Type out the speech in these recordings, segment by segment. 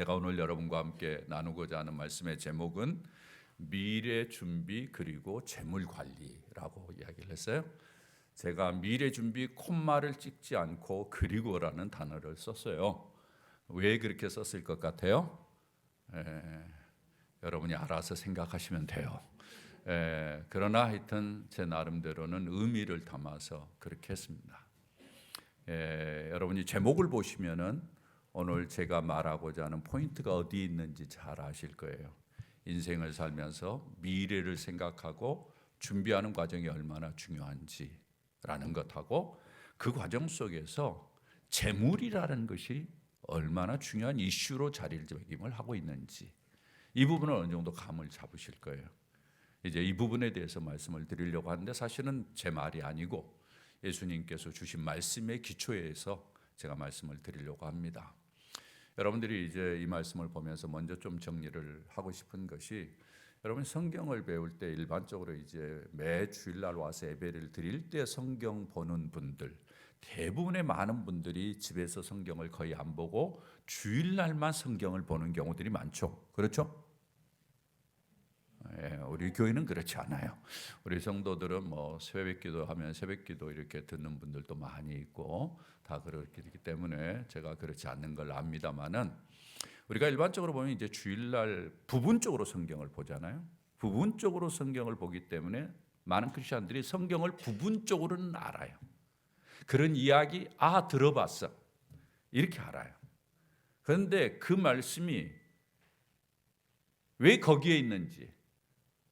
제가 오늘 여러분과 함께 나누고자 하는 말씀의 제목은 미래 준비 그리고 재물 관리라고 이야기를 했어요. 제가 미래 준비 콤마를 찍지 않고 그리고라는 단어를 썼어요. 왜 그렇게 썼을 것 같아요? 여러분이 알아서 생각하시면 돼요. 그러나 하여튼 제 나름대로는 의미를 담아서 그렇게 했습니다. 여러분이 제목을 보시면은 오늘 제가 말하고자 하는 포인트가 어디 있는지 잘 아실 거예요. 인생을 살면서 미래를 생각하고 준비하는 과정이 얼마나 중요한지라는 것하고 그 과정 속에서 재물이라는 것이 얼마나 중요한 이슈로 자리매김을 하고 있는지 이 부분은 어느 정도 감을 잡으실 거예요. 이제 이 부분에 대해서 말씀을 드리려고 하는데 사실은 제 말이 아니고 예수님께서 주신 말씀의 기초에서 제가 말씀을 드리려고 합니다. 여러분들이 이제 이 말씀을 보면서 먼저 좀 정리를 하고 싶은 것이 여러분 성경을 배울 때 일반적으로 이제 매 주일날 와서 예배를 드릴 때 성경 보는 분들 대부분의 많은 분들이 집에서 성경을 거의 안 보고 주일날만 성경을 보는 경우들이 많죠. 그렇죠? 우리 교회는 그렇지 않아요. 우리 성도들은 뭐 새벽기도 하면 새벽기도 이렇게 듣는 분들도 많이 있고 다 그렇기 때문에 제가 그렇지 않는 걸 압니다만은 우리가 일반적으로 보면 이제 주일날 부분적으로 성경을 보잖아요. 부분적으로 성경을 보기 때문에 많은 크리스천들이 성경을 부분적으로는 알아요. 그런 이야기 들어봤어 이렇게 알아요. 그런데 그 말씀이 왜 거기에 있는지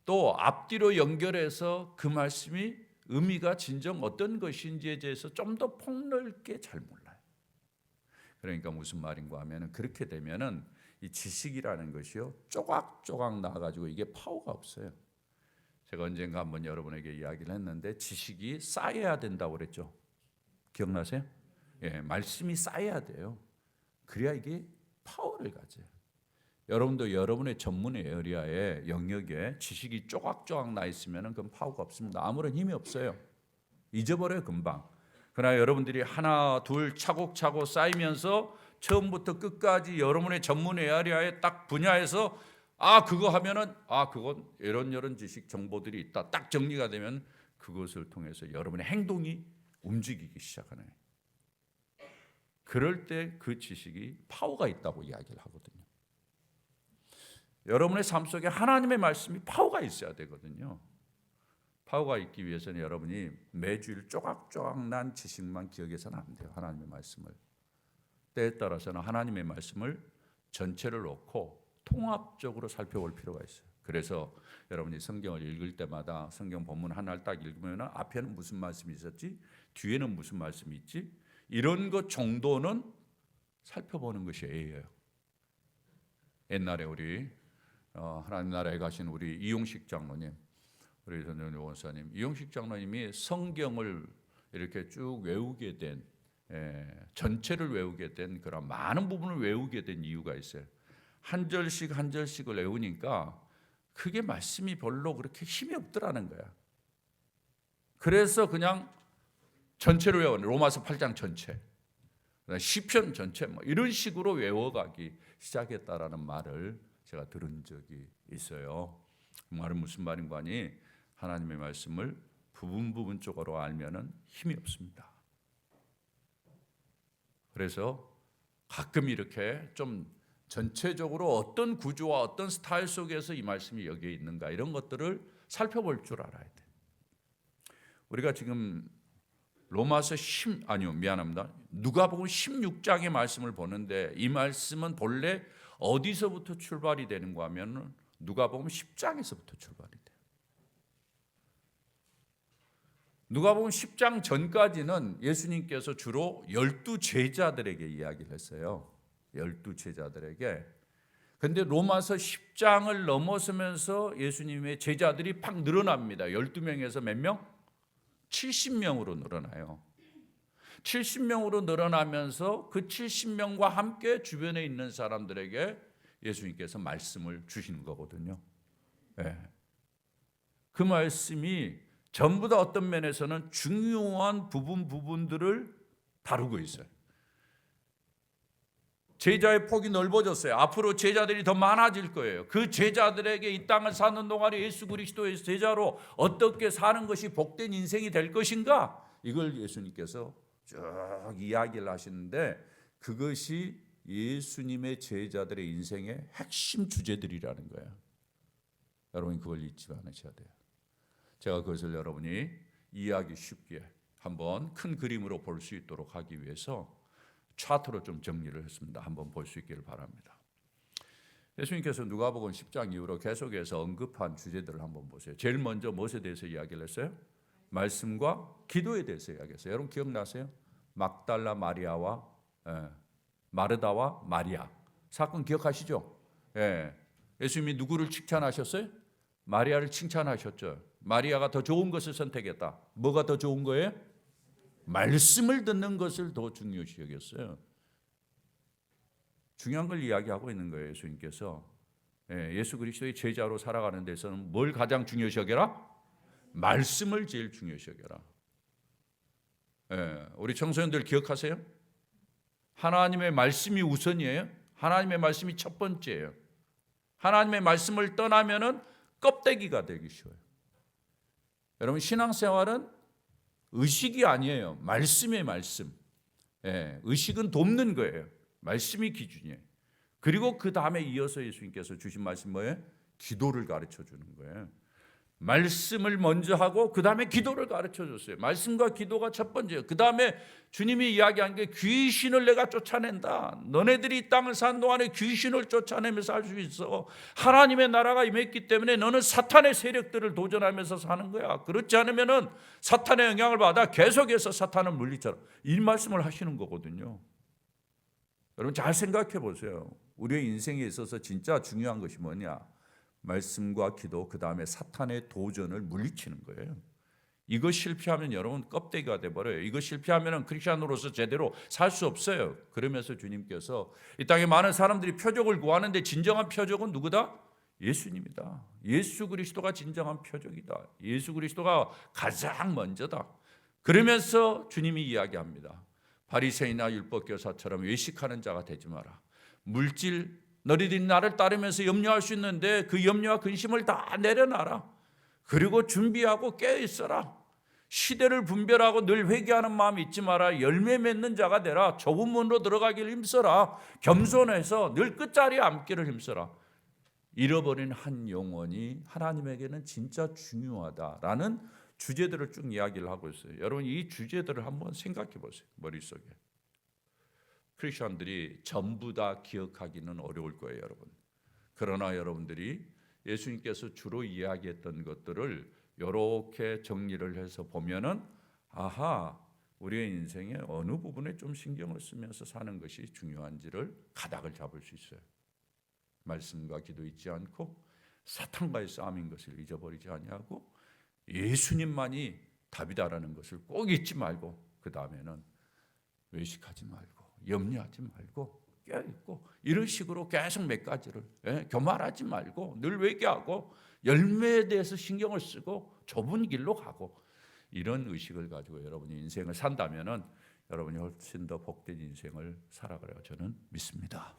또 앞뒤로 연결해서 그 말씀이 의미가 진정 어떤 것인지에 대해서 좀 더 폭넓게 잘 몰라요. 그러니까 무슨 말인가 하면은 그렇게 되면은 이 지식이라는 것이요 조각조각 나가지고 이게 파워가 없어요. 제가 언젠가 한번 여러분에게 이야기를 했는데 지식이 쌓여야 된다고 그랬죠. 기억나세요? 말씀이 쌓여야 돼요. 그래야 이게 파워를 가져요. 여러분도 여러분의 전문의 에리아에 영역에 지식이 쪼각쪼각 나 있으면 그건 파워가 없습니다. 아무런 힘이 없어요. 잊어버려요 금방. 그러나 여러분들이 하나 둘 차곡차곡 쌓이면서 처음부터 끝까지 여러분의 전문 에리아에 딱 분야에서 그거 하면은 그건 이런 지식 정보들이 있다. 딱 정리가 되면 그것을 통해서 여러분의 행동이 움직이기 시작하는 거예요. 그럴 때 그 지식이 파워가 있다고 이야기를 하거든요. 여러분의 삶 속에 하나님의 말씀이 파워가 있어야 되거든요. 파워가 있기 위해서는 여러분이 매주일 쪼각쪼각 난 지식만 기억해서는 안 돼요. 하나님의 말씀을. 때에 따라서는 하나님의 말씀을 전체를 놓고 통합적으로 살펴볼 필요가 있어요. 그래서 여러분이 성경을 읽을 때마다 성경 본문 하나를 딱 읽으면 앞에는 무슨 말씀이 있었지? 뒤에는 무슨 말씀이 있지? 이런 것 정도는 살펴보는 것이 예예요. 옛날에 우리 하나님 나라에 가신 우리 이용식 장로님, 우리 전현희 원사님, 이용식 장로님이 성경을 이렇게 쭉 외우게 된 전체를 외우게 된 그런 많은 부분을 외우게 된 이유가 있어요. 한 절씩 한 절씩을 외우니까 그게 말씀이 별로 그렇게 힘이 없더라는 거야. 그래서 그냥 전체를 외워 로마서 8장 전체, 시편 전체 뭐 이런 식으로 외워가기 시작했다라는 말을 제가 들은 적이 있어요. 그 말은 무슨 말인가 하니 하나님의 말씀을 부분적으로 알면은 힘이 없습니다. 그래서 가끔 이렇게 좀 전체적으로 어떤 구조와 어떤 스타일 속에서 이 말씀이 여기에 있는가 이런 것들을 살펴볼 줄 알아야 돼. 우리가 지금 누가복음 16장의 말씀을 보는데 이 말씀은 본래 어디서부터 출발이 되는가 하면 누가복음 10장에서부터 출발이 돼요. 누가복음 10장 전까지는 예수님께서 주로 12제자들에게 이야기를 했어요. 12제자들에게. 근데 로마서 10장을 넘어서면서 예수님의 제자들이 팍 늘어납니다. 12명에서 몇 명? 70명으로 늘어나요. 70명으로 늘어나면서 그 70명과 함께 주변에 있는 사람들에게 예수님께서 말씀을 주시는 거거든요. 그 말씀이 전부 다 어떤 면에서는 중요한 부분들을 다루고 있어요. 제자의 폭이 넓어졌어요. 앞으로 제자들이 더 많아질 거예요. 그 제자들에게 이 땅을 사는 동안에 예수 그리스도의 제자로 어떻게 사는 것이 복된 인생이 될 것인가? 이걸 예수님께서 쭉 이야기를 하시는데 그것이 예수님의 제자들의 인생의 핵심 주제들이라는 거예요. 여러분 그걸 잊지 않으셔야 돼요. 제가 그것을 여러분이 이해하기 쉽게 한번 큰 그림으로 볼 수 있도록 하기 위해서 차트로 좀 정리를 했습니다. 한번 볼 수 있기를 바랍니다. 예수님께서 누가복음 10장 이후로 계속해서 언급한 주제들을 한번 보세요. 제일 먼저 무엇에 대해서 이야기를 했어요? 말씀과 기도에 대해서 이야기했어요. 여러분 기억나세요? 막달라 마리아와 마르다와 마리아 사건 기억하시죠? 예수님이 누구를 칭찬하셨어요? 마리아를 칭찬하셨죠. 마리아가 더 좋은 것을 선택했다. 뭐가 더 좋은 거예요? 말씀을 듣는 것을 더 중요시 여겼어요. 중요한 걸 이야기하고 있는 거예요. 예수님께서 예수 그리스도의 제자로 살아가는 데서는 뭘 가장 중요시 여겨라? 말씀을 제일 중요시 여겨라. 우리 청소년들 기억하세요? 하나님의 말씀이 우선이에요. 하나님의 말씀이 첫 번째예요. 하나님의 말씀을 떠나면은 껍데기가 되기 쉬워요. 여러분 신앙생활은 의식이 아니에요. 말씀의 말씀. 의식은 돕는 거예요. 말씀이 기준이에요. 그리고 그 다음에 이어서 예수님께서 주신 말씀 뭐예요? 기도를 가르쳐 주는 거예요. 말씀을 먼저 하고 그 다음에 기도를 가르쳐 줬어요. 말씀과 기도가 첫 번째예요. 그 다음에 주님이 이야기한 게 귀신을 내가 쫓아낸다. 너네들이 이 땅을 사는 동안에 귀신을 쫓아내면서 살 수 있어. 하나님의 나라가 임했기 때문에 너는 사탄의 세력들을 도전하면서 사는 거야. 그렇지 않으면 사탄의 영향을 받아 계속해서 사탄을 물리쳐라. 이 말씀을 하시는 거거든요. 여러분 잘 생각해 보세요. 우리의 인생에 있어서 진짜 중요한 것이 뭐냐? 말씀과 기도, 그 다음에 사탄의 도전을 물리치는 거예요. 이거 실패하면 여러분 껍데기가 돼버려요. 이거 실패하면 크리스찬으로서 제대로 살 수 없어요. 그러면서 주님께서 이 땅에 많은 사람들이 표적을 구하는데 진정한 표적은 누구다? 예수님이다. 예수 그리스도가 진정한 표적이다. 예수 그리스도가 가장 먼저다. 그러면서 주님이 이야기합니다. 바리새인이나 율법교사처럼 외식하는 자가 되지 마라. 물질 너희들이 나를 따르면서 염려할 수 있는데 그 염려와 근심을 다 내려놔라. 그리고 준비하고 깨어있어라. 시대를 분별하고 늘 회개하는 마음이 잊지 마라. 열매 맺는 자가 되라. 좁은 문으로 들어가기를 힘써라. 겸손해서 늘 끝자리에 앉기를 힘써라. 잃어버린 한 영혼이 하나님에게는 진짜 중요하다라는 주제들을 쭉 이야기를 하고 있어요. 여러분 이 주제들을 한번 생각해 보세요. 머릿속에. 크리스천들이 전부 다 기억하기는 어려울 거예요, 여러분. 그러나 여러분들이 예수님께서 주로 이야기했던 것들을 이렇게 정리를 해서 보면은 아하, 우리의 인생의 어느 부분에 좀 신경을 쓰면서 사는 것이 중요한지를 가닥을 잡을 수 있어요. 말씀과 기도 잊지 않고 사탄과의 싸움인 것을 잊어버리지 아니하고 예수님만이 답이다라는 것을 꼭 잊지 말고 그 다음에는 외식하지 말고 염려하지 말고 깨어있고 이런 식으로 계속 몇 가지를 교만하지 말고 늘 회개하고 열매에 대해서 신경을 쓰고 좁은 길로 가고 이런 의식을 가지고 여러분이 인생을 산다면은 여러분이 훨씬 더 복된 인생을 살아가라고 저는 믿습니다.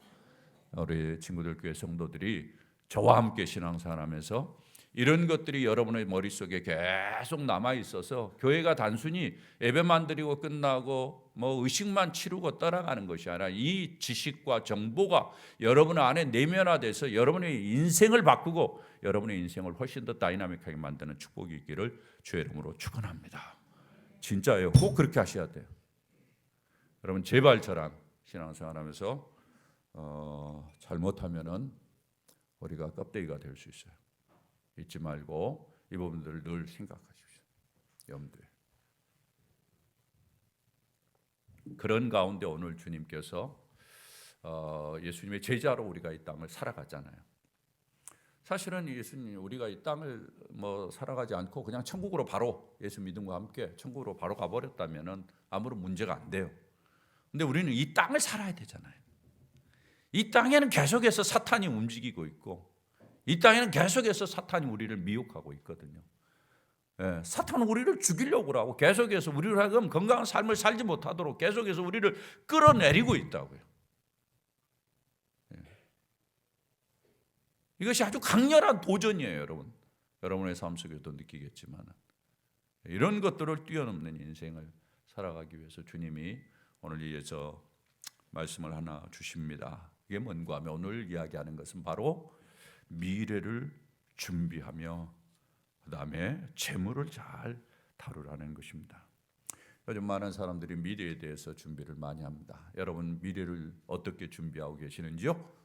우리 친구들 교회 성도들이 저와 함께 신앙생활하면서 이런 것들이 여러분의 머릿속에 계속 남아있어서 교회가 단순히 예배만 드리고 끝나고 뭐 의식만 치르고 떠나가는 것이 아니라 이 지식과 정보가 여러분 안에 내면화돼서 여러분의 인생을 바꾸고 여러분의 인생을 훨씬 더 다이나믹하게 만드는 축복이 있기를 주의 이름으로 축원합니다. 진짜예요. 꼭 그렇게 하셔야 돼요. 여러분 제발 저랑 신앙생활하면서 잘못하면은 우리가 껍데기가 될 수 있어요. 잊지 말고 이 부분들을 늘 생각하십시오. 염두에. 그런 가운데 오늘 주님께서 예수님의 제자로 우리가 이 땅을 살아가잖아요. 사실은 예수님 우리가 이 땅을 살아가지 않고 그냥 천국으로 바로 예수 믿음과 함께 천국으로 바로 가버렸다면은 아무런 문제가 안 돼요. 근데 우리는 이 땅을 살아야 되잖아요. 이 땅에는 계속해서 사탄이 움직이고 있고 이 땅에는 계속해서 사탄이 우리를 미혹하고 있거든요. 사탄은 우리를 죽이려고 하고 계속해서 우리를 하여금 건강한 삶을 살지 못하도록 계속해서 우리를 끌어내리고 있다고요. 이것이 아주 강렬한 도전이에요, 여러분. 여러분의 삶 속에도 느끼겠지만 이런 것들을 뛰어넘는 인생을 살아가기 위해서 주님이 오늘 위해서 말씀을 하나 주십니다. 이게 뭔가 하면 오늘 이야기하는 것은 바로 미래를 준비하며 그 다음에 재물을 잘 다루라는 것입니다. 요즘 많은 사람들이 미래에 대해서 준비를 많이 합니다. 여러분 미래를 어떻게 준비하고 계시는지요?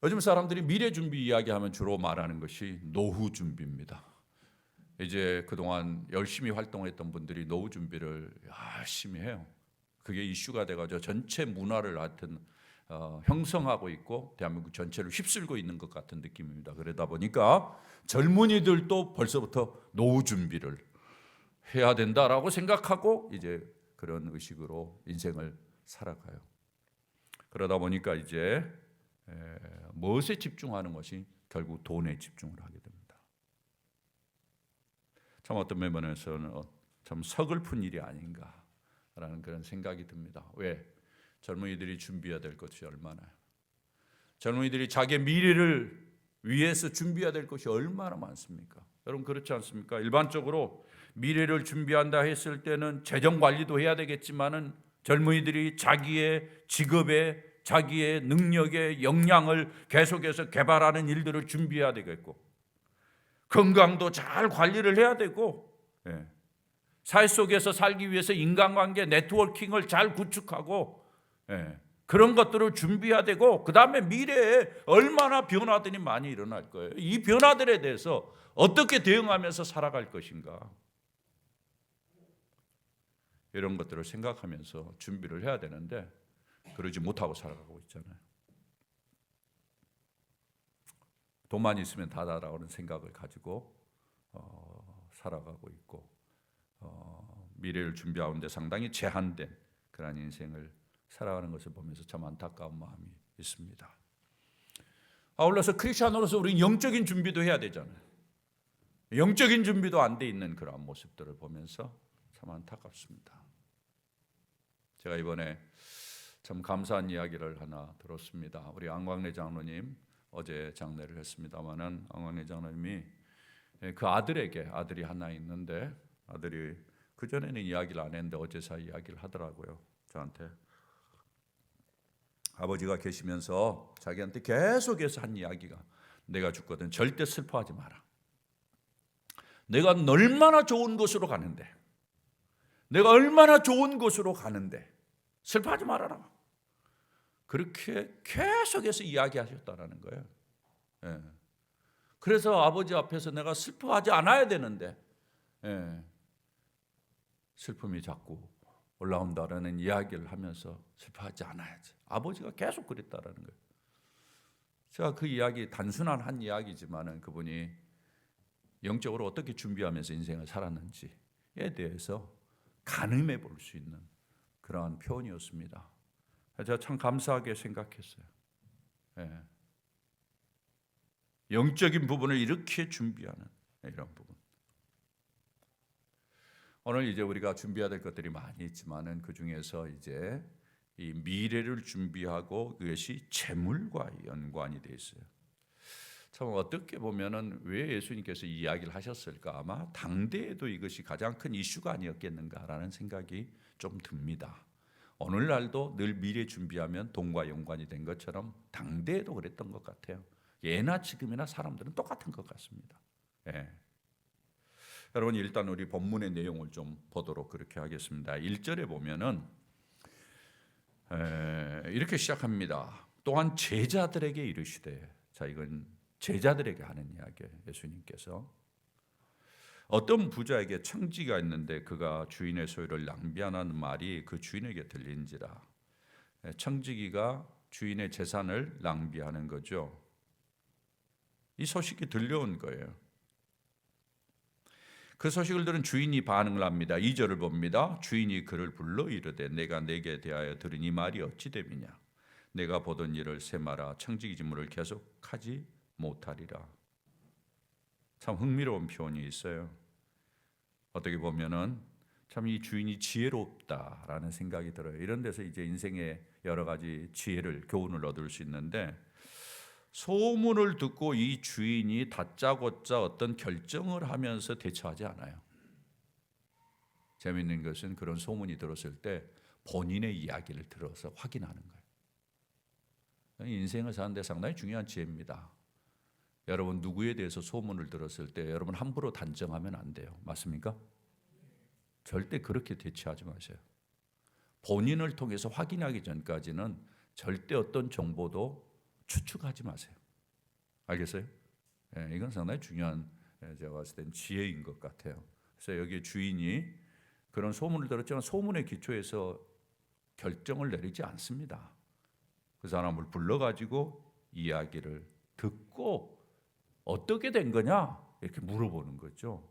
요즘 사람들이 미래 준비 이야기하면 주로 말하는 것이 노후 준비입니다. 이제 그동안 열심히 활동했던 분들이 노후 준비를 열심히 해요. 그게 이슈가 돼가지고 전체 문화를 하여튼 형성하고 있고 대한민국 전체를 휩쓸고 있는 것 같은 느낌입니다. 그러다 보니까 젊은이들도 벌써부터 노후 준비를 해야 된다라고 생각하고 이제 그런 의식으로 인생을 살아가요. 그러다 보니까 이제 무엇에 집중하는 것이 결국 돈에 집중을 하게 됩니다. 참 어떤 면에서는 참 서글픈 일이 아닌가라는 그런 생각이 듭니다. 왜? 젊은이들이 준비해야 될 것이 얼마나요? 젊은이들이 자기의 미래를 위해서 준비해야 될 것이 얼마나 많습니까? 여러분 그렇지 않습니까? 일반적으로 미래를 준비한다 했을 때는 재정 관리도 해야 되겠지만은 젊은이들이 자기의 직업에 자기의 능력의 역량을 계속해서 개발하는 일들을 준비해야 되겠고 건강도 잘 관리를 해야 되고 사회 속에서 살기 위해서 인간관계 네트워킹을 잘 구축하고 그런 것들을 준비해야 되고 그 다음에 미래에 얼마나 변화들이 많이 일어날 거예요. 이 변화들에 대해서 어떻게 대응하면서 살아갈 것인가 이런 것들을 생각하면서 준비를 해야 되는데 그러지 못하고 살아가고 있잖아요. 돈만 있으면 다다라는 생각을 가지고 살아가고 있고 미래를 준비하는데 상당히 제한된 그런 인생을 살아가는 것을 보면서 참 안타까운 마음이 있습니다. 아울러서 크리스천으로서 우리는 영적인 준비도 해야 되잖아요. 영적인 준비도 안 돼 있는 그런 모습들을 보면서 참 안타깝습니다. 제가 이번에 참 감사한 이야기를 하나 들었습니다. 우리 안광래 장로님 어제 장례를 했습니다마는 안광래 장로님이 그 아들이 하나 있는데 아들이 그 전에는 이야기를 안 했는데 어제서 이야기를 하더라고요. 저한테 아버지가 계시면서 자기한테 계속해서 한 이야기가 내가 죽거든 절대 슬퍼하지 마라. 내가 얼마나 좋은 곳으로 가는데 내가 얼마나 좋은 곳으로 가는데 슬퍼하지 말아라. 그렇게 계속해서 이야기하셨다는 거예요. 그래서 아버지 앞에서 내가 슬퍼하지 않아야 되는데 슬픔이 자꾸 올라온다라는 이야기를 하면서 슬퍼하지 않아야지. 아버지가 계속 그랬다라는 거예요. 제가 그 이야기 단순한 한 이야기지만은 그분이 영적으로 어떻게 준비하면서 인생을 살았는지에 대해서 가늠해 볼 수 있는 그러한 표현이었습니다. 제가 참 감사하게 생각했어요. 영적인 부분을 이렇게 준비하는 이런 부분. 오늘 이제 우리가 준비해야 될 것들이 많이 있지만은 그 중에서 이제 이 미래를 준비하고 그것이 재물과 연관이 돼 있어요. 참 어떻게 보면은 왜 예수님께서 이 이야기를 하셨을까? 아마 당대에도 이것이 가장 큰 이슈가 아니었겠는가라는 생각이 좀 듭니다. 오늘날도 늘 미래 준비하면 돈과 연관이 된 것처럼 당대에도 그랬던 것 같아요. 예나 지금이나 사람들은 똑같은 것 같습니다. 여러분 일단 우리 본문의 내용을 좀 보도록 그렇게 하겠습니다. 1절에 보면은 이렇게 시작합니다. 또한 제자들에게 이르시되, 자 이건 제자들에게 하는 이야기예요. 예수님께서 어떤 부자에게 청지기가 있는데 그가 주인의 소유를 낭비하는 말이 그 주인에게 들린지라. 청지기가 주인의 재산을 낭비하는 거죠. 이 소식이 들려온 거예요. 그 소식을 들은 주인이 반응을 합니다. 2절을 봅니다. 주인이 그를 불러 이르되 내가 내게 대하여 들은 이 말이 어찌 됨이냐. 내가 보던 일을 세마라 청지기 직무를 계속하지 못하리라. 참 흥미로운 표현이 있어요. 어떻게 보면은 참 이 주인이 지혜롭다라는 생각이 들어요. 이런 데서 이제 인생의 여러 가지 지혜를 교훈을 얻을 수 있는데 소문을 듣고 이 주인이 다짜고짜 어떤 결정을 하면서 대처하지 않아요. 재미있는 것은 그런 소문이 들었을 때 본인의 이야기를 들어서 확인하는 거예요. 인생을 사는데 상당히 중요한 지혜입니다. 여러분 누구에 대해서 소문을 들었을 때 여러분 함부로 단정하면 안 돼요. 맞습니까? 절대 그렇게 대처하지 마세요. 본인을 통해서 확인하기 전까지는 절대 어떤 정보도 추측하지 마세요. 알겠어요? 이건 상당히 중요한 제가 봤을 땐 지혜인 것 같아요. 그래서 여기 주인이 그런 소문을 들었지만 소문의 기초에서 결정을 내리지 않습니다. 그 사람을 불러가지고 이야기를 듣고 어떻게 된 거냐 이렇게 물어보는 거죠.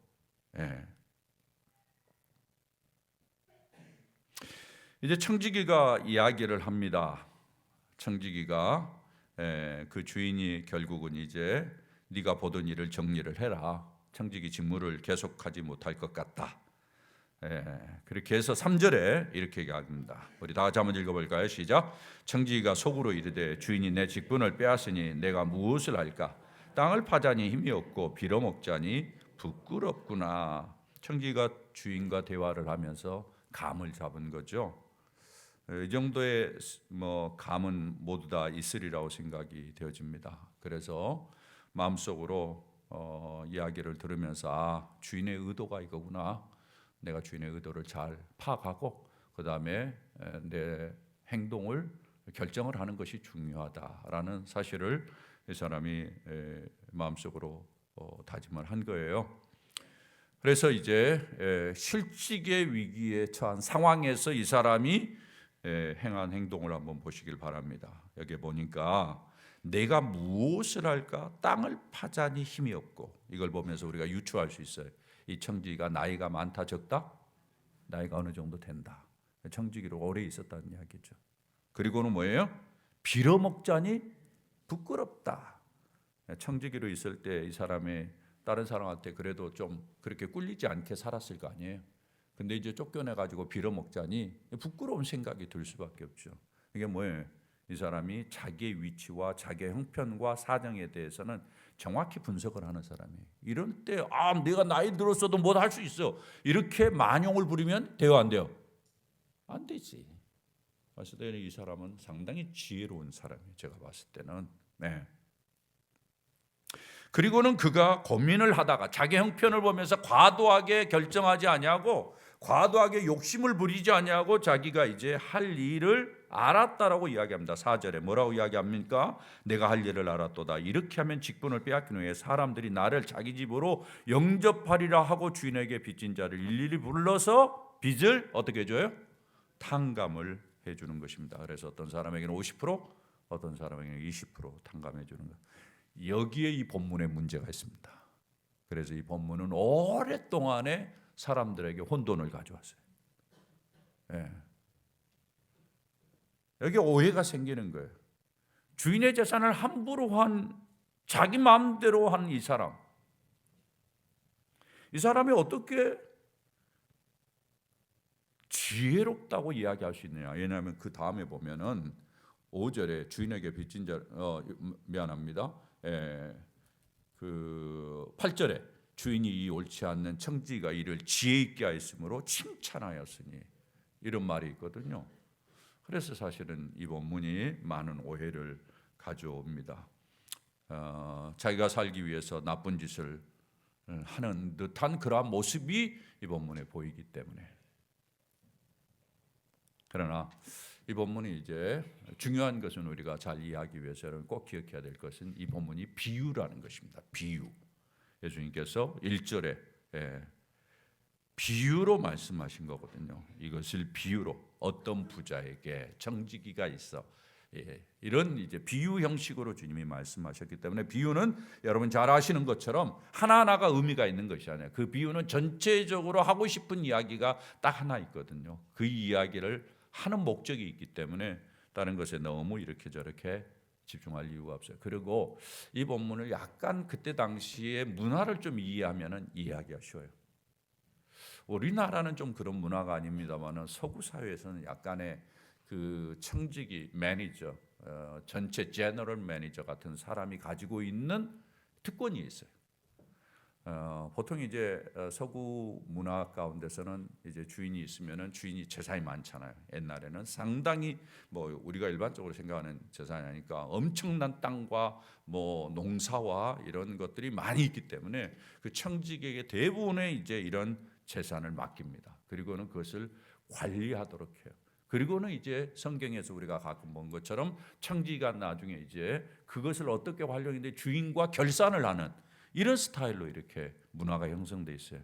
이제 청지기가 이야기를 합니다. 청지기가 그 주인이 결국은 이제 네가 보던 일을 정리를 해라. 청지기 직무를 계속하지 못할 것 같다. 그렇게 해서 3절에 이렇게 얘기합니다. 우리 다 같이 한번 읽어볼까요? 시작. 청지기가 속으로 이르되 주인이 내 직분을 빼앗으니 내가 무엇을 할까? 땅을 파자니 힘이 없고 빌어먹자니 부끄럽구나. 청지기가 주인과 대화를 하면서 감을 잡은 거죠. 이 정도의 감은 모두 다 있으리라고 생각이 되어집니다. 그래서 마음속으로 이야기를 들으면서 주인의 의도가 이거구나. 내가 주인의 의도를 잘 파악하고 그 다음에 내 행동을 결정을 하는 것이 중요하다라는 사실을 이 사람이 마음속으로 다짐을 한 거예요. 그래서 이제 실직의 위기에 처한 상황에서 이 사람이 행한 행동을 한번 보시길 바랍니다. 여기 보니까 내가 무엇을 할까? 땅을 파자니 힘이 없고, 이걸 보면서 우리가 유추할 수 있어요. 이 청지기가 나이가 많다 적다? 나이가 어느 정도 된다. 청지기로 오래 있었다는 이야기죠. 그리고는 뭐예요? 빌어먹자니 부끄럽다. 청지기로 있을 때 이 사람이 다른 사람한테 그래도 좀 그렇게 꿀리지 않게 살았을 거 아니에요. 근데 이제 쫓겨내가지고 빌어먹자니 부끄러운 생각이 들 수밖에 없죠. 이게 뭐예요? 이 사람이 자기의 위치와 자기의 형편과 사정에 대해서는 정확히 분석을 하는 사람이에요. 이럴 때 내가 나이 들었어도 뭐 할 수 있어. 이렇게 만용을 부리면 돼요, 안 돼요? 안 되지. 봤을 때는 이 사람은 상당히 지혜로운 사람이에요. 제가 봤을 때는. 그리고는 그가 고민을 하다가 자기 형편을 보면서 과도하게 결정하지 아니하고 과도하게 욕심을 부리지 아니하고 자기가 이제 할 일을 알았다라고 이야기합니다. 4절에 뭐라고 이야기합니까? 내가 할 일을 알았도다. 이렇게 하면 직분을 빼앗긴 후에 사람들이 나를 자기 집으로 영접하리라 하고 주인에게 빚진 자를 일일이 불러서 빚을 어떻게 해줘요? 탕감을 해주는 것입니다. 그래서 어떤 사람에게는 50%, 어떤 사람에게는 20% 탕감해 주는 것. 여기에 이 본문에 문제가 있습니다. 그래서 이 본문은 오랫동안에 사람들에게 혼돈을 가져왔어요. 여기 오해가 생기는 거예요. 주인의 재산을 함부로 한, 자기 마음대로 한 이 사람. 이 사람이 어떻게 지혜롭다고 이야기할 수 있느냐? 왜냐하면 그 다음에 보면은 5절에 주인에게 빚진 자, 미안합니다. 그 8절에 주인이 이 옳지 않는 청지기가 이를 지혜 있게 하였으므로 칭찬하였으니, 이런 말이 있거든요. 그래서 사실은 이 본문이 많은 오해를 가져옵니다. 자기가 살기 위해서 나쁜 짓을 하는 듯한 그러한 모습이 이 본문에 보이기 때문에. 그러나 이 본문이 이제 중요한 것은 우리가 잘 이해하기 위해서는 꼭 기억해야 될 것은 이 본문이 비유라는 것입니다. 비유. 예수님께서 1절에 비유로 말씀하신 거거든요. 이것을 비유로 어떤 부자에게 청지기가 있어. 이런 이제 비유 형식으로 주님이 말씀하셨기 때문에 비유는 여러분 잘 아시는 것처럼 하나하나가 의미가 있는 것이 아니에요. 그 비유는 전체적으로 하고 싶은 이야기가 딱 하나 있거든요. 그 이야기를 하는 목적이 있기 때문에 다른 것에 너무 이렇게 저렇게 집중할 이유가 없어요. 그리고 이 본문을 약간 그때 당시의 문화를 좀 이해하면 이해하기가 쉬워요. 우리나라는 좀 그런 문화가 아닙니다만 서구 사회에서는 약간의 그 청지기 매니저, 전체 제너럴 매니저 같은 사람이 가지고 있는 특권이 있어요. 보통 이제 서구 문화 가운데서는 이제 주인이 있으면은 주인이 재산이 많잖아요. 옛날에는 상당히 뭐 우리가 일반적으로 생각하는 재산이 아니까 엄청난 땅과 뭐 농사와 이런 것들이 많이 있기 때문에 그 청직에게 대부분의 이제 이런 재산을 맡깁니다. 그리고는 그것을 관리하도록 해요. 그리고는 이제 성경에서 우리가 가끔 본 것처럼 청지가 나중에 이제 그것을 어떻게 활용했는데 주인과 결산을 하는 이런 스타일로 이렇게 문화가 형성돼 있어요.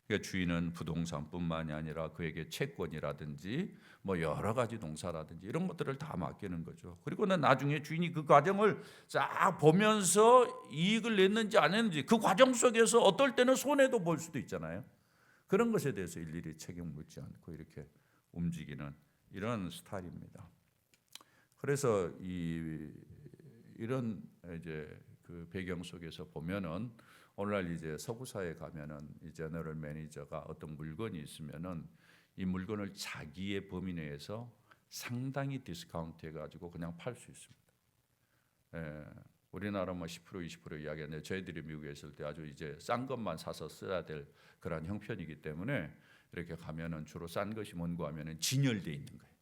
그러니까 주인은 부동산뿐만이 아니라 그에게 채권이라든지 뭐 여러 가지 농사라든지 이런 것들을 다 맡기는 거죠. 그리고는 나중에 주인이 그 과정을 쫙 보면서 이익을 냈는지 안 냈는지 그 과정 속에서 어떨 때는 손해도 볼 수도 있잖아요. 그런 것에 대해서 일일이 책임 묻지 않고 이렇게 움직이는 이런 스타일입니다. 그래서 이런 이제 그 배경 속에서 보면은 오늘날 이제 서구 사회에 가면은 이 제너럴 매니저가 어떤 물건이 있으면은 이 물건을 자기의 범위 내에서 상당히 디스카운트 해가지고 그냥 팔 수 있습니다. 우리나라 뭐 10% 20% 이야기하는데 저희들이 미국에 있을 때 아주 이제 싼 것만 사서 써야 될 그런 형편이기 때문에 이렇게 가면은 주로 싼 것이 뭔가 하면은 진열돼 있는 거예요.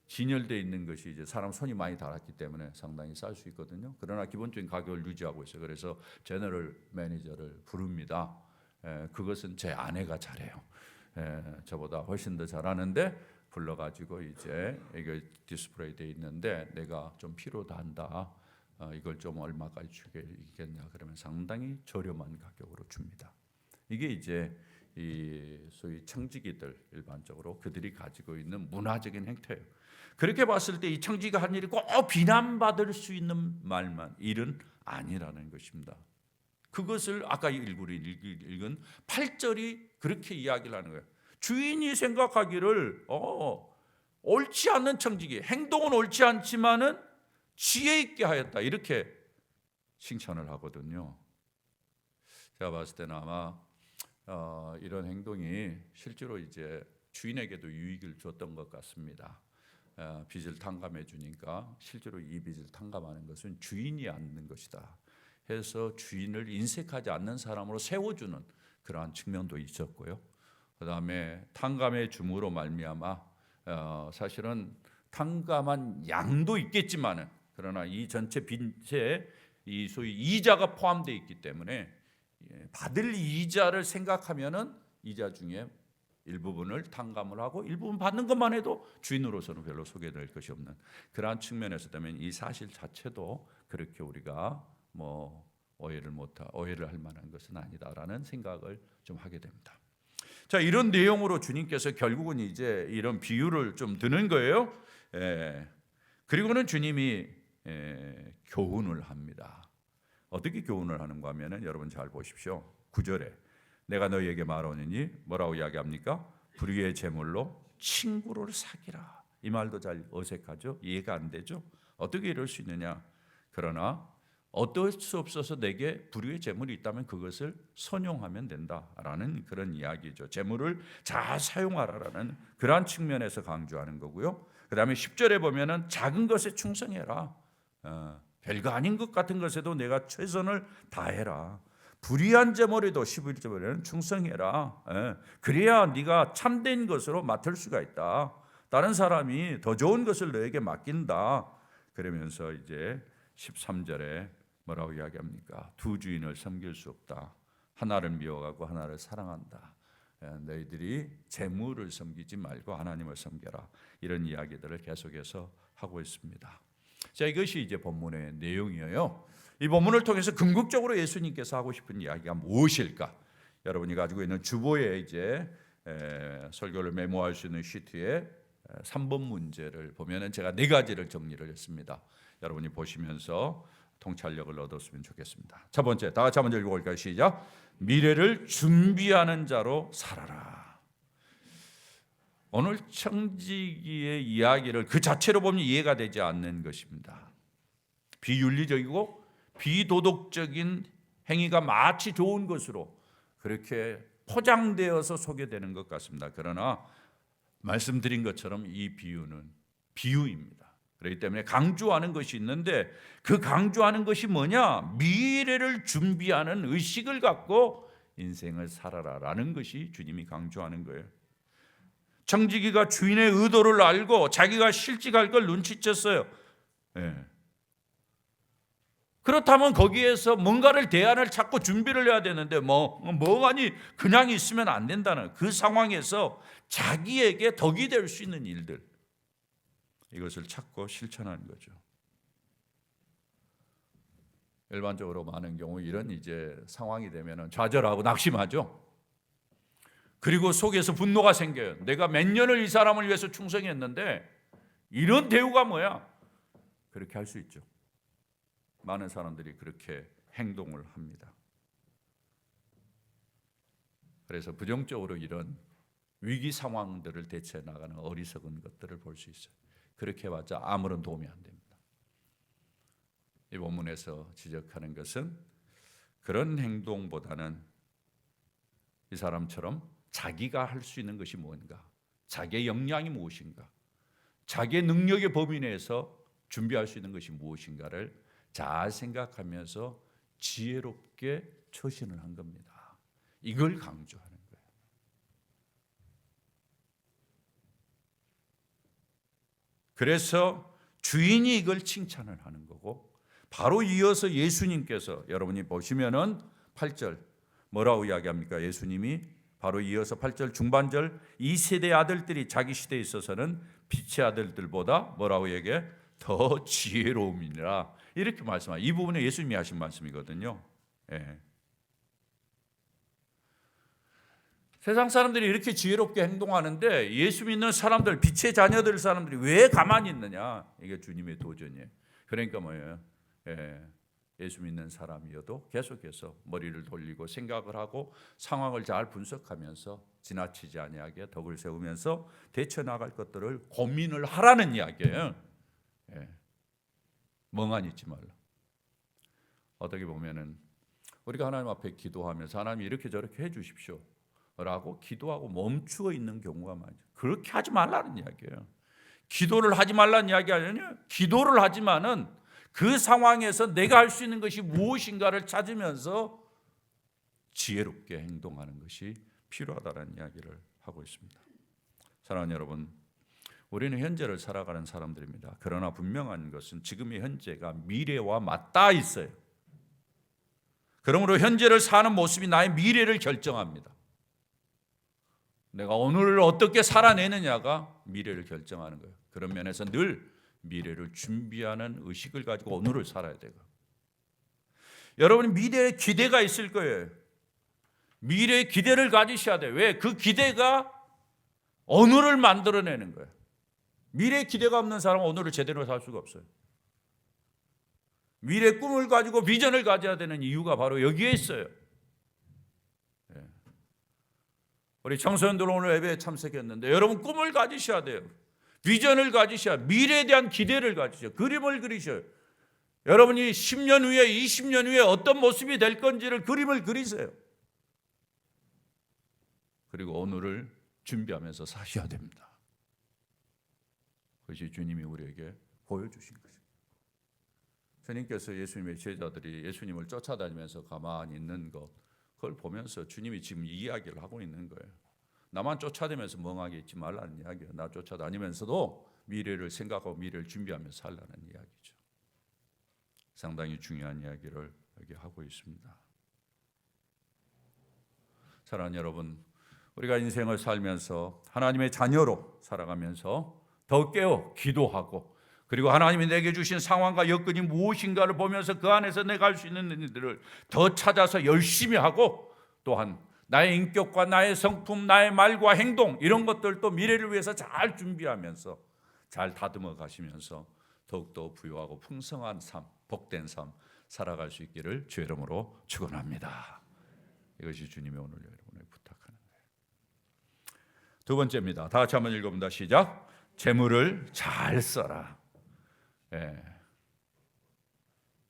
진열되어 있는 것이 이제 사람 손이 많이 닳았기 때문에 상당히 쌀 수 있거든요. 그러나 기본적인 가격을 유지하고 있어요. 그래서 제너럴 매니저를 부릅니다. 그것은 제 아내가 잘해요. 저보다 훨씬 더 잘하는데 불러가지고 이제 이게 디스플레이 돼 있는데 내가 좀 필요도 한다. 이걸 좀 얼마까지 주겠냐 그러면 상당히 저렴한 가격으로 줍니다. 이게 이제 이 소위 청지기들 일반적으로 그들이 가지고 있는 문화적인 행태예요. 그렇게 봤을 때 이 청지기가 한 일이 꼭 비난받을 수 있는 일은 아니라는 것입니다. 그것을 아까 읽은 8절이 그렇게 이야기를 하는 거예요. 주인이 생각하기를 옳지 않는 청지기, 행동은 옳지 않지만은 지혜 있게 하였다 이렇게 칭찬을 하거든요. 제가 봤을 때는 아마 이런 행동이 실제로 이제 주인에게도 유익을 줬던 것 같습니다. 빚을 탕감해 주니까 실제로 이 빚을 탕감하는 것은 주인이 않는 것이다 해서 주인을 인색하지 않는 사람으로 세워주는 그러한 측면도 있었고요. 그 다음에 탕감해 줌으로 말미암아 사실은 탕감한 양도 있겠지만은 그러나 이 전체 빚에 이 소위 이자가 포함되어 있기 때문에 받을 이자를 생각하면은 이자 중에 일부분을 탕감을 하고 일부분 받는 것만 해도 주인으로서는 별로 소개될 것이 없는 그러한 측면에서 보면 이 사실 자체도 그렇게 우리가 뭐 오해를 할 만한 것은 아니다라는 생각을 좀 하게 됩니다. 자, 이런 내용으로 주님께서 결국은 이제 이런 비유를 좀 드는 거예요. 그리고는 주님이 교훈을 합니다. 어떻게 교훈을 하는가 하면은 여러분 잘 보십시오. 9절에 내가 너희에게 말하노니 뭐라고 이야기합니까? 불의의 제물로 친구를 사귀라. 이 말도 잘 어색하죠? 이해가 안 되죠? 어떻게 이럴 수 있느냐? 그러나 어떨 수 없어서 내게 불의의 제물이 있다면 그것을 선용하면 된다라는 그런 이야기죠. 제물을 잘 사용하라라는 그러한 측면에서 강조하는 거고요. 그 다음에 10절에 보면은 작은 것에 충성해라. 별거 아닌 것 같은 것에도 내가 최선을 다해라. 불의한 제물에도 11절에는 충성해라. 그래야 네가 참된 것으로 맡을 수가 있다. 다른 사람이 더 좋은 것을 너에게 맡긴다. 그러면서 이제 13절에 뭐라고 이야기합니까? 두 주인을 섬길 수 없다. 하나를 미워하고 하나를 사랑한다. 너희들이 재물을 섬기지 말고 하나님을 섬겨라. 이런 이야기들을 계속해서 하고 있습니다. 자, 이것이 이제 본문의 내용이에요. 이 본문을 통해서 궁극적으로 예수님께서 하고 싶은 이야기가 무엇일까? 여러분이 가지고 있는 주보에 이제 설교를 메모할 수 있는 시트에 3번 문제를 보면은 제가 4가지를 정리를 했습니다. 여러분이 보시면서 통찰력을 얻었으면 좋겠습니다. 첫 번째, 다 같이 한번 읽어볼까요? 시작. 미래를 준비하는 자로 살아라. 오늘 청지기의 이야기를 그 자체로 보면 이해가 되지 않는 것입니다. 비윤리적이고 비도덕적인 행위가 마치 좋은 것으로 그렇게 포장되어서 소개되는 것 같습니다. 그러나 말씀드린 것처럼 이 비유는 비유입니다. 그렇기 때문에 강조하는 것이 있는데 그 강조하는 것이 뭐냐? 미래를 준비하는 의식을 갖고 인생을 살아라라는 것이 주님이 강조하는 거예요. 청지기가 주인의 의도를 알고 자기가 실직할 걸 눈치챘어요. 예. 그렇다면 거기에서 뭔가를 대안을 찾고 준비를 해야 되는데 뭐가니 그냥 있으면 안 된다는 그 상황에서 자기에게 덕이 될 수 있는 일들, 이것을 찾고 실천하는 거죠. 일반적으로 많은 경우 이런 이제 상황이 되면 좌절하고 낙심하죠. 그리고 속에서 분노가 생겨요. 내가 몇 년을 이 사람을 위해서 충성했는데 이런 대우가 뭐야? 그렇게 할 수 있죠. 많은 사람들이 그렇게 행동을 합니다. 그래서 부정적으로 이런 위기 상황들을 대처해 나가는 어리석은 것들을 볼 수 있어요. 그렇게 해봤자 아무런 도움이 안 됩니다. 이 본문에서 지적하는 것은 그런 행동보다는 이 사람처럼 자기가 할 수 있는 것이 뭔가, 자기의 역량이 무엇인가, 자기의 능력의 범위 내에서 준비할 수 있는 것이 무엇인가를 잘 생각하면서 지혜롭게 처신을 한 겁니다. 이걸 강조하는 거예요. 그래서 주인이 이걸 칭찬을 하는 거고, 바로 이어서 예수님께서 여러분이 보시면은 8절 뭐라고 이야기합니까? 예수님이 바로 이어서 8절 중반절 이 세대 아들들이 자기 시대에 있어서는 빛의 아들들보다 뭐라고 얘기해? 더 지혜로움이니라 이렇게 말씀하세요. 이 부분에 예수님이 하신 말씀이거든요. 예. 세상 사람들이 이렇게 지혜롭게 행동하는데 예수 믿는 사람들, 빛의 자녀들 사람들이 왜 가만히 있느냐? 이게 주님의 도전이에요. 그러니까 뭐예요? 예수 믿는 사람이어도 계속해서 머리를 돌리고 생각을 하고 상황을 잘 분석하면서 지나치지 아니하게 덕을 세우면서 대처 나갈 것들을 고민을 하라는 이야기예요. 멍하니 있지 말라. 어떻게 보면은 우리가 하나님 앞에 기도하면서 하나님 이렇게 저렇게 해주십시오 라고 기도하고 멈추어 있는 경우가 많죠. 그렇게 하지 말라는 이야기예요. 기도를 하지 말라는 이야기 아니에요. 기도를 하지만은 그 상황에서 내가 할 수 있는 것이 무엇인가를 찾으면서 지혜롭게 행동하는 것이 필요하다는 이야기를 하고 있습니다. 사랑하는 여러분, 우리는 현재를 살아가는 사람들입니다. 그러나 분명한 것은 지금의 현재가 미래와 맞닿아 있어요. 그러므로 현재를 사는 모습이 나의 미래를 결정합니다. 내가 오늘을 어떻게 살아내느냐가 미래를 결정하는 거예요. 그런 면에서 늘 미래를 준비하는 의식을 가지고 오늘을 살아야 되고, 여러분이 미래에 기대가 있을 거예요. 미래의 기대를 가지셔야 돼요. 왜? 그 기대가 오늘을 만들어내는 거예요. 미래의 기대가 없는 사람은 오늘을 제대로 살 수가 없어요. 미래의 꿈을 가지고 비전을 가져야 되는 이유가 바로 여기에 있어요. 우리 청소년들 오늘 예배에 참석했는데 여러분 꿈을 가지셔야 돼요. 비전을 가지셔야, 미래에 대한 기대를 가지셔야, 그림을 그리셔야. 여러분이 10년 후에 20년 후에 어떤 모습이 될 건지를 그림을 그리세요. 그리고 오늘을 준비하면서 사셔야 됩니다. 그것이 주님이 우리에게 보여주신 것입니다. 주님께서 예수님의 제자들이 예수님을 쫓아다니면서 가만히 있는 것, 그걸 보면서 주님이 지금 이 이야기를 하고 있는 거예요. 나만 쫓아다니면서 멍하게 있지 말라는 이야기예요. 나 쫓아다니면서도 미래를 생각하고 미래를 준비하면서 살라는 이야기죠. 상당히 중요한 이야기를 여기 하고 있습니다. 사랑하는 여러분, 우리가 인생을 살면서 하나님의 자녀로 살아가면서 더 깨어 기도하고, 그리고 하나님이 내게 주신 상황과 여건이 무엇인가를 보면서 그 안에서 내가 할 수 있는 일들을 더 찾아서 열심히 하고, 또한 나의 인격과 나의 성품, 나의 말과 행동, 이런 것들도 미래를 위해서 잘 준비하면서 잘 다듬어 가시면서 더욱더 부유하고 풍성한 삶, 복된 삶 살아갈 수 있기를 주의 이름으로 축원합니다. 이것이 주님의 오늘 여러분을 부탁하는 거예요. 두 번째입니다. 다 같이 한번 읽어봅니다. 시작. 재물을 잘 써라.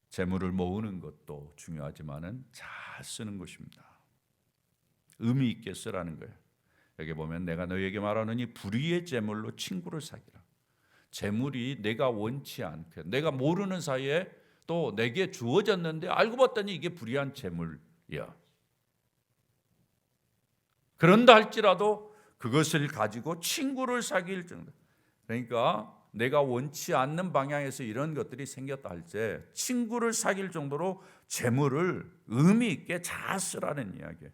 재물을 모으는 것도 중요하지만은 잘 쓰는 것입니다. 의미 있게 쓰라는 거예요. 여기 보면 내가 너희에게 말하노니 불의의 재물로 친구를 사귀라. 재물이 내가 원치 않게 내가 모르는 사이에 또 내게 주어졌는데 알고 봤더니 이게 불의한 재물이야. 그런다 할지라도 그것을 가지고 친구를 사귈 정도. 그러니까 내가 원치 않는 방향에서 이런 것들이 생겼다 할 때 친구를 사귈 정도로 재물을 의미 있게 잘 쓰라는 이야기예요.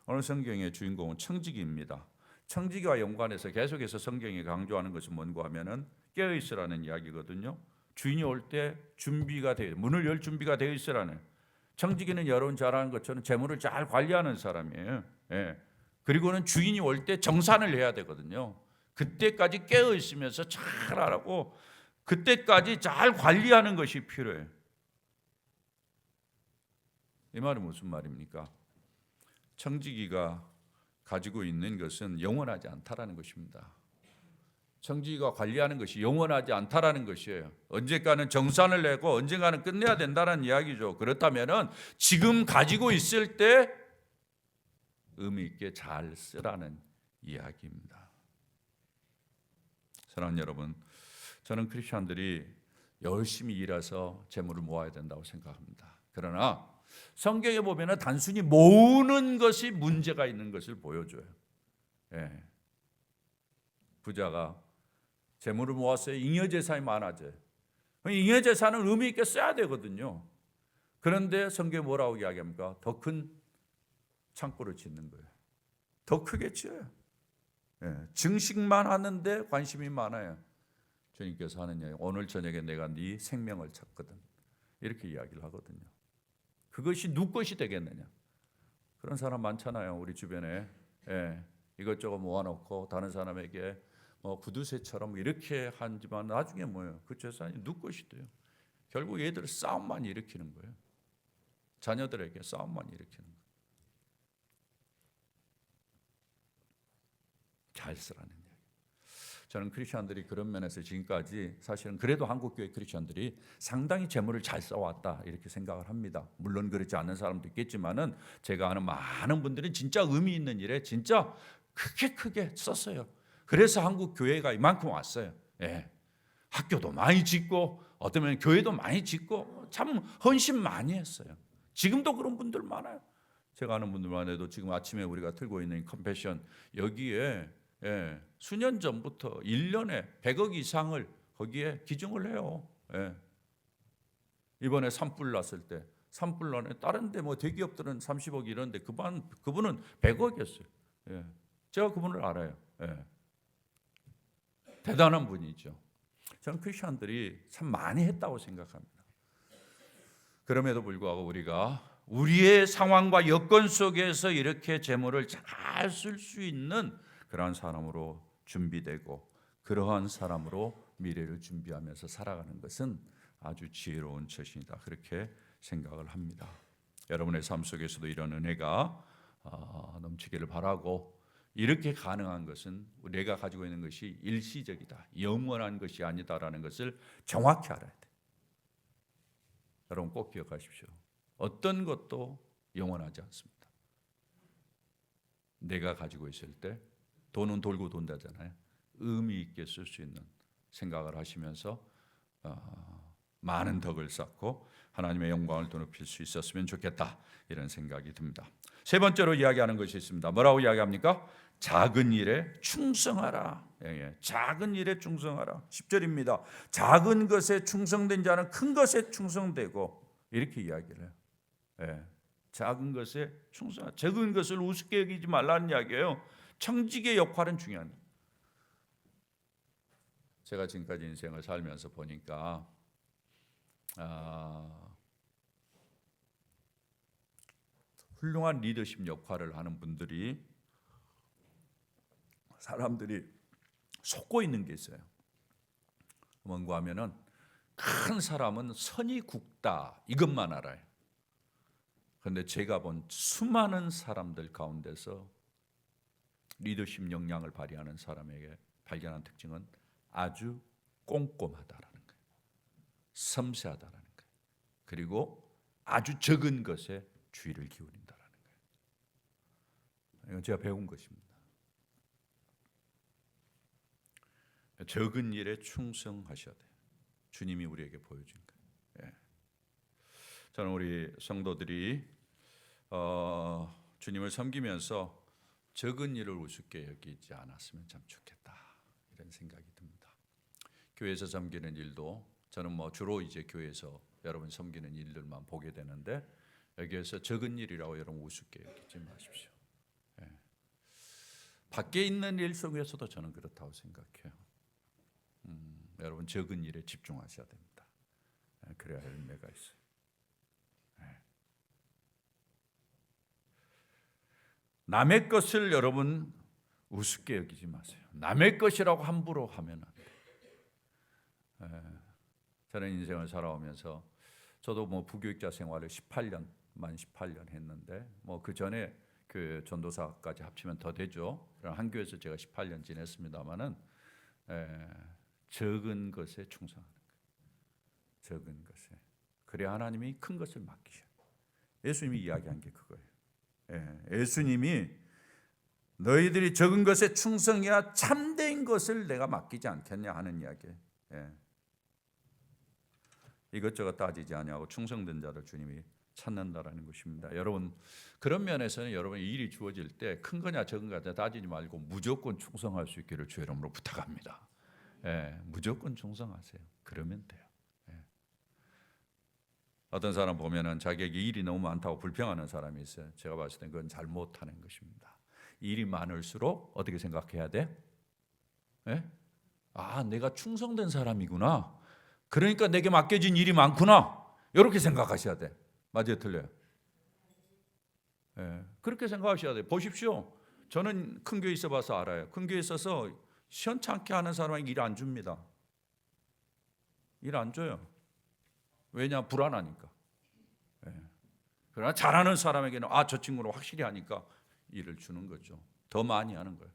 오늘 성경의 주인공은 청지기입니다. 청지기와 연관해서 계속해서 성경이 강조하는 것은 뭔가 하면은 깨어 있으라는 이야기거든요. 주인이 올 때 준비가 되어 문을 열 준비가 되어 있으라는. 청지기는 여러분 잘 아는 것처럼 재물을 잘 관리하는 사람이에요. 예. 그리고는 주인이 올 때 정산을 해야 되거든요. 그때까지 깨어 있으면서 잘 하라고 그때까지 잘 관리하는 것이 필요해요. 이 말은 무슨 말입니까? 청지기가 가지고 있는 것은 영원하지 않다라는 것입니다. 청지기가 관리하는 것이 영원하지 않다라는 것이에요. 언젠가는 정산을 내고 언젠가는 끝내야 된다는 이야기죠. 그렇다면은 지금 가지고 있을 때 의미 있게 잘 쓰라는 이야기입니다. 사랑하는 여러분, 저는 크리스천들이 열심히 일해서 재물을 모아야 된다고 생각합니다. 그러나 성경에 보면은 단순히 모으는 것이 문제가 있는 것을 보여줘요. 예. 부자가 재물을 모았어요. 잉여재산이 많아져요. 잉여재산은 의미 있게 써야 되거든요. 그런데 성경에 뭐라고 이야기합니까? 더 큰 창고를 짓는 거예요. 더 크게 지어요. 예. 증식만 하는데 관심이 많아요. 주님께서 하는 이야기, 오늘 저녁에 내가 네 생명을 찾거든. 이렇게 이야기를 하거든요. 그것이 누구 것이 되겠느냐? 그런 사람 많잖아요. 우리 주변에. 예. 이것저것 모아놓고 다른 사람에게 구두쇠처럼 이렇게 하지만 나중에 뭐예요? 그 재산이 누구 것이 돼요? 결국 얘들 싸움만 일으키는 거예요. 자녀들에게 싸움만 일으키는 거예요. 잘 쓰라는 이야기. 저는 크리스천들이 그런 면에서 지금까지 사실은 그래도 한국교회 크리스천들이 상당히 재물을 잘 써왔다 이렇게 생각을 합니다. 물론 그렇지 않은 사람도 있겠지만은 제가 아는 많은 분들은 진짜 의미 있는 일에 진짜 크게 썼어요. 그래서 한국 교회가 이만큼 왔어요. 예. 학교도 많이 짓고 어쩌면 교회도 많이 짓고 참 헌신 많이 했어요. 지금도 그런 분들 많아요. 제가 아는 분들만 해도 지금 아침에 우리가 틀고 있는 컴패션 여기에 수년 전부터 1년에 100억 이상을 거기에 기증을 해요. 예. 이번에 산불 났을 때 산불 나네 다른 데 뭐 대기업들은 30억 이런데 그분은 100억이었어요. 예. 제가 그분을 알아요. 예. 대단한 분이죠. 저는 크리스천들이 참 많이 했다고 생각합니다. 그럼에도 불구하고 우리가 우리의 상황과 여건 속에서 이렇게 재물을 잘 쓸 수 있는 그러한 사람으로 준비되고 그러한 사람으로 미래를 준비하면서 살아가는 것은 아주 지혜로운 처신이다. 그렇게 생각을 합니다. 여러분의 삶 속에서도 이런 은혜가 넘치기를 바라고 이렇게 가능한 것은 내가 가지고 있는 것이 일시적이다. 영원한 것이 아니다라는 것을 정확히 알아야 돼. 여러분 꼭 기억하십시오. 어떤 것도 영원하지 않습니다. 내가 가지고 있을 때 돈은 돌고 돈다잖아요. 의미 있게 쓸 수 있는 생각을 하시면서 많은 덕을 쌓고 하나님의 영광을 더 높일 수 있었으면 좋겠다 이런 생각이 듭니다. 세 번째로 이야기하는 것이 있습니다. 뭐라고 이야기합니까? 작은 일에 충성하라. 작은 일에 충성하라. 10절입니다. 작은 것에 충성된 자는 큰 것에 충성되고 이렇게 이야기를 해요. 작은 것에 충성하라. 적은 것을 우습게 여기지 말라는 이야기예요. 청지기의 역할은 중요한 거예요. 제가 지금까지 인생을 살면서 보니까 훌륭한 리더십 역할을 하는 분들이 사람들이 속고 있는 게 있어요. 뭔가 하면은 큰 사람은 선이 굵다 이것만 알아요. 그런데 제가 본 수많은 사람들 가운데서 리더십 역량을 발휘하는 사람에게 발견한 특징은 아주 꼼꼼하다라는 거예요. 섬세하다라는 거예요. 그리고 아주 적은 것에 주의를 기울인다라는 거예요. 이건 제가 배운 것입니다. 적은 일에 충성하셔야 돼요. 주님이 우리에게 보여준 거예요. 예. 저는 우리 성도들이 주님을 섬기면서 적은 일을 우습게 여기지 않았으면 참 좋겠다, 이런 생각이 듭니다. 교회에서 섬기는 일도 저는 주로 이제 교회에서 여러분 섬기는 일들만 보게 되는데, 여기에서 적은 일이라고 여러분 우습게 여기지 마십시오. 예. 밖에 있는 일 속에서도 저는 그렇다고 생각해요. 여러분 적은 일에 집중하셔야 됩니다. 예. 그래야 열매가 있어요. 예. 남의 것을 여러분 우습게 여기지 마세요. 남의 것이라고 함부로 하면 안 돼요. 저는 인생을 살아오면서 저도 부교육자 생활을 18년 했는데 그 전에 그 전도사까지 합치면 더 되죠. 한 교회에서 제가 18년 지냈습니다만은 적은 것에 충성하는 거예요. 적은 것에. 그래야 하나님이 큰 것을 맡기셔요. 예수님이 이야기한 게 그거예요. 예수님이 너희들이 적은 것에 충성해야 참된 것을 내가 맡기지 않겠냐 하는 이야기예요. 이것저것 따지지 아니하고 충성된 자를 주님이 찾는다라는 것입니다. 여러분, 그런 면에서는 여러분 일이 주어질 때 큰 거냐 적은 거냐 따지지 말고 무조건 충성할 수 있기를 주의 이름으로 부탁합니다. 무조건 충성하세요. 그러면 돼요. 어떤 사람 보면은 자기에게 일이 너무 많다고 불평하는 사람이 있어요. 제가 봤을 땐 그건 잘못하는 것입니다. 일이 많을수록 어떻게 생각해야 돼? 내가 충성된 사람이구나. 그러니까 내게 맡겨진 일이 많구나. 이렇게 생각하셔야 돼. 맞아요, 틀려요? 그렇게 생각하셔야 돼요. 보십시오. 저는 큰 교회 있어 봐서 알아요. 큰 교회 있어서 시원찮게 하는 사람에게 일 안 줍니다. 일 안 줘요. 왜냐? 불안하니까. 그러나 잘하는 사람에게는 저 친구는 확실히 하니까 일을 주는 거죠. 더 많이 하는 거예요.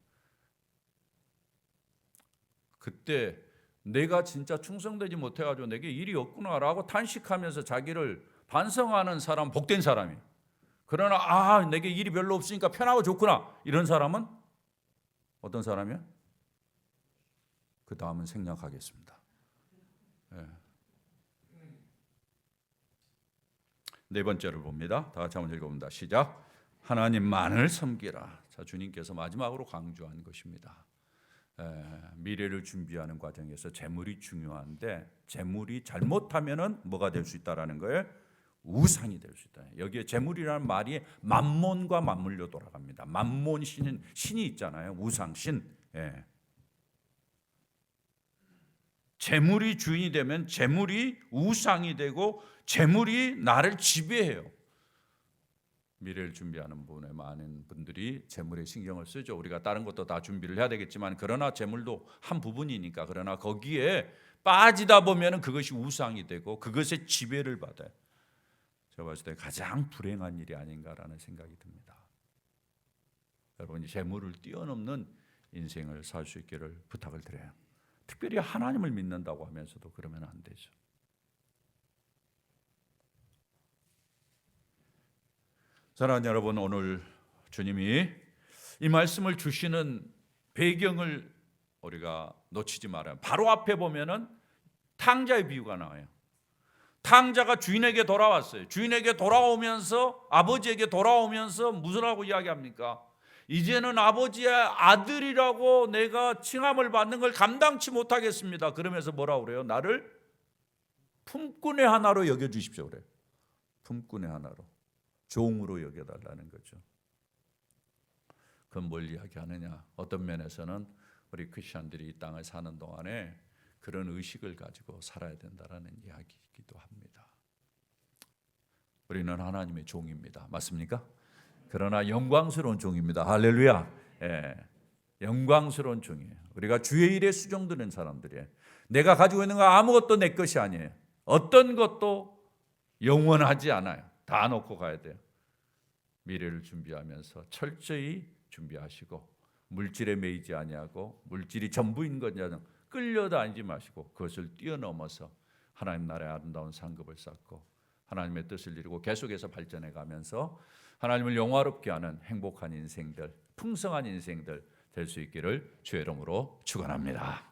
그때 내가 진짜 충성되지 못해가지고 내게 일이 없구나라고 탄식하면서 자기를 반성하는 사람, 복된 사람이. 그러나 내게 일이 별로 없으니까 편하고 좋구나, 이런 사람은 어떤 사람이야? 그 다음은 생략하겠습니다. 네 번째를 봅니다. 다 같이 한번 읽어봅니다. 시작. 하나님만을 섬기라. 자, 주님께서 마지막으로 강조한 것입니다. 미래를 준비하는 과정에서 재물이 중요한데, 재물이 잘못하면은 뭐가 될 수 있다라는 거예요? 우상이 될 수 있다. 여기에 재물이라는 말이 만몬과 맞물려 돌아갑니다. 만몬 신이 있잖아요. 우상 신. 재물이 주인이 되면 재물이 우상이 되고 재물이 나를 지배해요. 미래를 준비하는 분의 많은 분들이 재물에 신경을 쓰죠. 우리가 다른 것도 다 준비를 해야 되겠지만, 그러나 재물도 한 부분이니까. 그러나 거기에 빠지다 보면 그것이 우상이 되고 그것의 지배를 받아요. 제가 봤을 때 가장 불행한 일이 아닌가라는 생각이 듭니다. 여러분이 재물을 뛰어넘는 인생을 살 수 있기를 부탁을 드려요. 특별히 하나님을 믿는다고 하면서도 그러면 안 되죠. 사랑하는 여러분, 오늘 주님이 이 말씀을 주시는 배경을 우리가 놓치지 말아요. 바로 앞에 보면은 탕자의 비유가 나와요. 탕자가 주인에게 돌아왔어요. 주인에게 돌아오면서, 아버지에게 돌아오면서 무슨 하고 이야기합니까? 이제는 아버지의 아들이라고 내가 칭함을 받는 걸 감당치 못하겠습니다. 그러면서 뭐라고 그래요? 나를 품꾼의 하나로 여겨주십시오 그래요. 품꾼의 하나로. 종으로 여겨달라는 거죠. 그건 뭘 이야기하느냐? 어떤 면에서는 우리 크리스천들이 이 땅을 사는 동안에 그런 의식을 가지고 살아야 된다라는 이야기이기도 합니다. 우리는 하나님의 종입니다. 맞습니까? 그러나 영광스러운 종입니다. 할렐루야. 영광스러운 종이에요. 우리가 주의 일에 수종드는 사람들이에요. 내가 가지고 있는 거 아무것도 내 것이 아니에요. 어떤 것도 영원하지 않아요. 다 놓고 가야 돼요. 미래를 준비하면서 철저히 준비하시고, 물질에 매이지 아니하고 물질이 전부인 것이냐 끌려다니지 마시고 그것을 뛰어넘어서 하나님 나라의 아름다운 상급을 쌓고 하나님의 뜻을 이루고 계속해서 발전해 가면서 하나님을 영화롭게 하는 행복한 인생들, 풍성한 인생들 될 수 있기를 주의 이름으로 축원합니다.